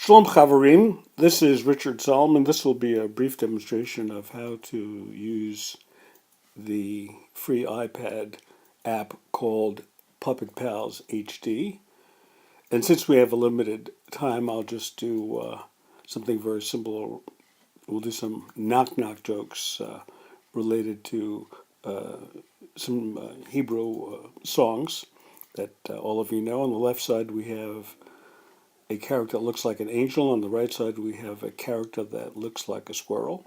Shalom Chavarim, this is Richard Solomon. This will be a brief demonstration of how to use the free iPad app called Puppet Pals HD. And since we have a limited time, I'll just do something very simple. We'll do some knock-knock jokes related to some Hebrew songs that all of you know. On the left side, we have a character that looks like an angel. On the right side, we have a character that looks like a squirrel.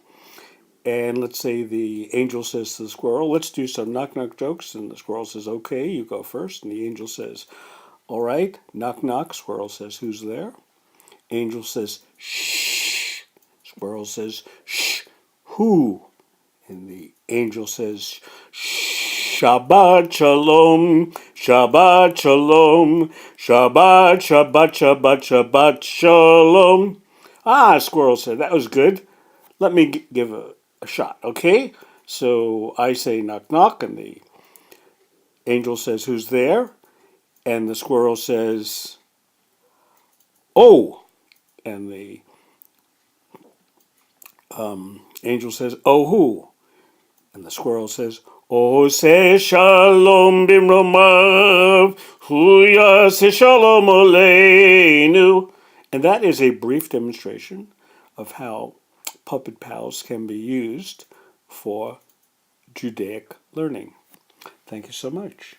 And let's say the angel says to the squirrel, let's do some knock knock jokes. And the squirrel says, okay, you go first. And the angel says, all right, knock knock. Squirrel says, who's there? Angel says, shh. Squirrel says, shh, who? And the angel says, Shabbat Shalom, Shabbat Shalom, Shabbat, Shabbat, Shabbat, Shabbat Shalom. Ah, squirrel said, that was good. Let me give a shot, okay? So I say knock knock, and the angel says, who's there? And the squirrel says, oh. And the angel says, oh, who? And the squirrel says, Ose shalom bimromav, huyase shalom aleinu. And that is a brief demonstration of how Puppet Pals can be used for Judaic learning. Thank you so much.